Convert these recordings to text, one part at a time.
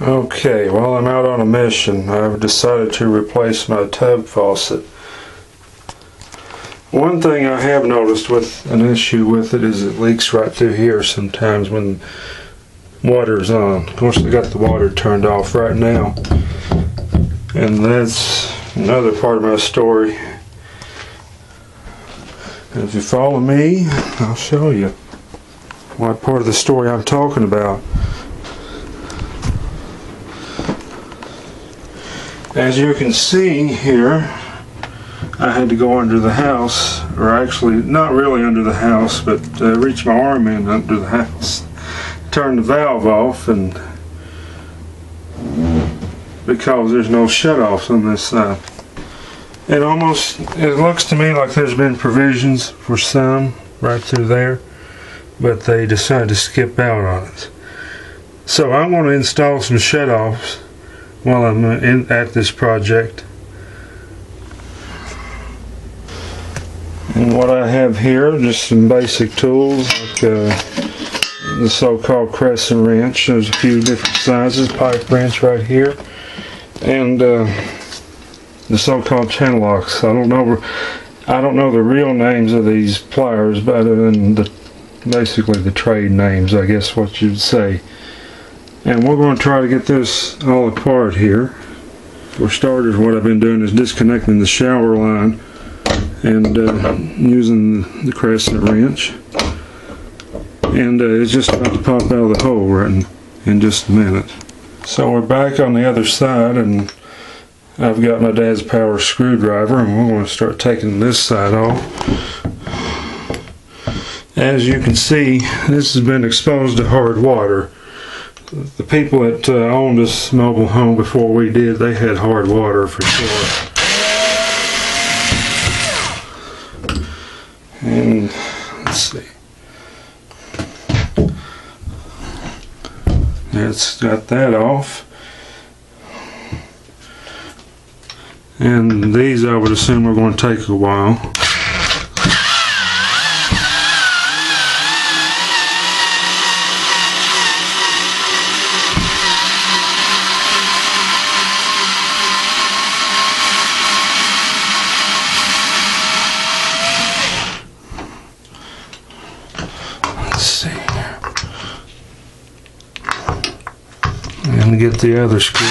Okay, while I'm out on a mission, I've decided to replace my tub faucet. One thing I have noticed with an issue with it is it leaks right through here sometimes when water's on. Of course, I got the water turned off right now, and that's another part of my story. And if you follow me, I'll show you what part of the story I'm talking about. As you can see here, I had to go under the house, or actually not really under the house, but reach my arm in under the house, turn the valve off, and because there's no shut-offs on this side. It looks to me like there's been provisions for some right through there, but they decided to skip out on it. So I want to install some shut-offs while I'm at this project. And what I have here are just some basic tools like the so-called crescent wrench. There's a few different sizes, pipe wrench right here, and the so-called channel locks. I don't know the real names of these pliers, but other than basically the trade names, I guess what you'd say. And we're going to try to get this all apart here. For starters, what I've been doing is disconnecting the shower line and using the crescent wrench. And it's just about to pop out of the hole right in just a minute. So we're back on the other side, and I've got my dad's power screwdriver, and we're going to start taking this side off. As you can see, this has been exposed to hard water. The people that owned this mobile home before we did, they had hard water for sure. And let's see. It's got that off. And these, I would assume, are going to take a while. Let's see. And get the other screw.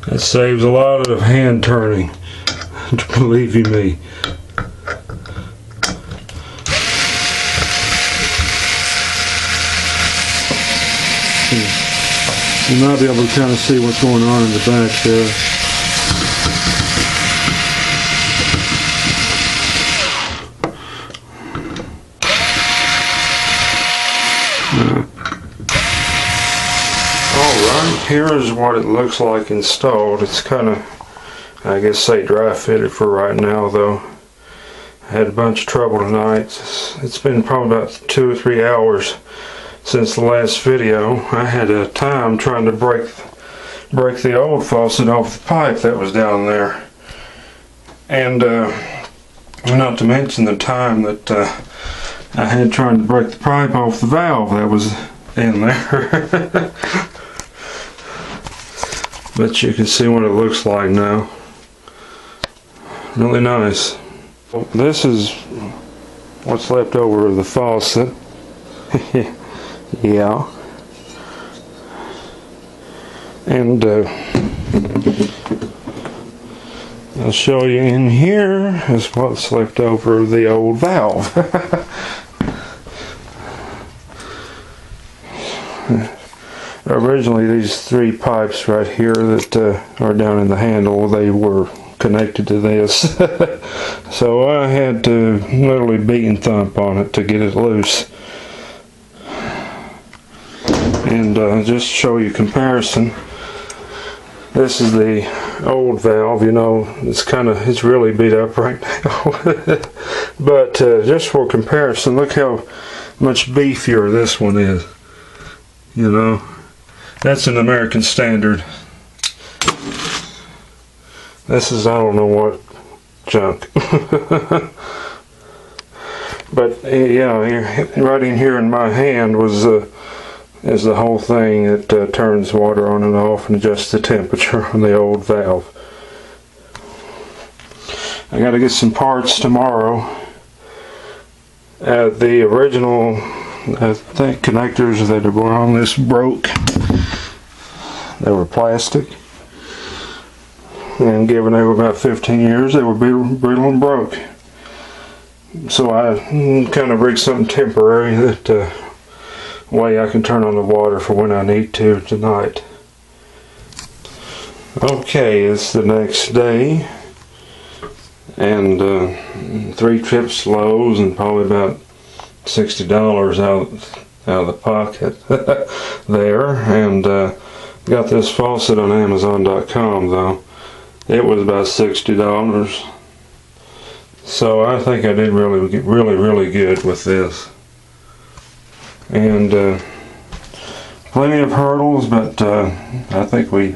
That saves a lot of hand turning, believe you me. You might be able to kind of see what's going on in the back there. Alright, here is what it looks like installed. It's kind of, I guess, say dry fitted for right now, though. I had a bunch of trouble tonight. It's been probably about 2 or 3 hours since the last video. I had a time trying to break the old faucet off the pipe that was down there. And not to mention the time that I had trying to break the pipe off the valve that was in there. But you can see what it looks like now. Really nice. This is what's left over of the faucet. Yeah. And I'll show you in here is what's left over of the old valve. Originally, these 3 pipes right here that are down in the handle, they were connected to this. So I had to literally beat and thump on it to get it loose. And just show you comparison, This is the old valve. You know, it's really beat up right now. But just for comparison, look how much beefier this one is. You know, that's an American Standard. This is, I don't know what junk. But yeah, right in here in my hand is the whole thing that turns water on and off and adjusts the temperature on the old valve. I got to get some parts tomorrow. The original, I think, connectors that were on this broke. They were plastic, and given they were about 15 years, they were brittle and broke. So I kind of rigged something temporary that way I can turn on the water for when I need to tonight. Okay, it's the next day, and 3 trips to Lowe's and probably about $60 out of the pocket there, and got this faucet on Amazon.com though. It was about $60. So I think I did really good with this. And plenty of hurdles, but I think we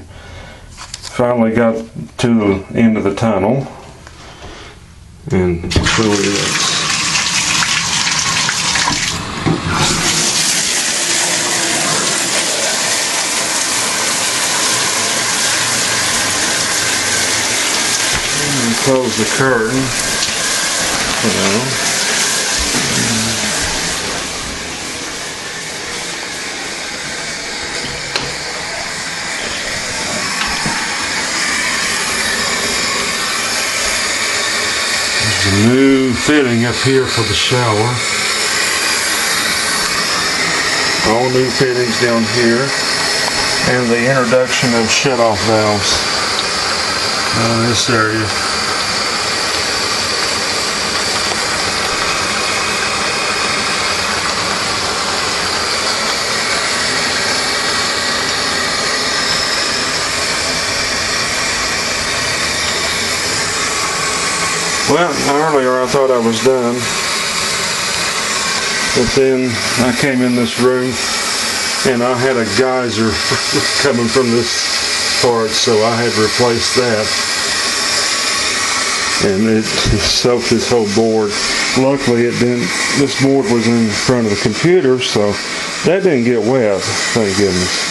finally got to the end of the tunnel. And here it is. And close the curtain. There's a new fitting up here for the shower. All new fittings down here, and the introduction of shut-off valves in this area. Well, earlier I thought I was done, but then I came in this room and I had a geyser coming from this part, so I had to replace that, and it soaked this whole board. Luckily it didn't. This board was in front of the computer, so that didn't get wet, thank goodness.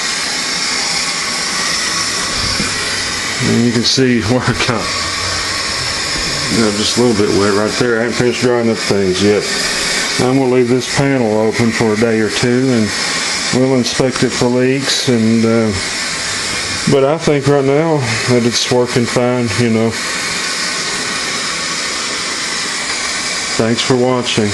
And you can see where I got just a little bit wet right there. I haven't finished drying up things yet. I'm going to leave this panel open for a day or two, and we'll inspect it for leaks. And but I think right now that it's working fine, you know. Thanks for watching.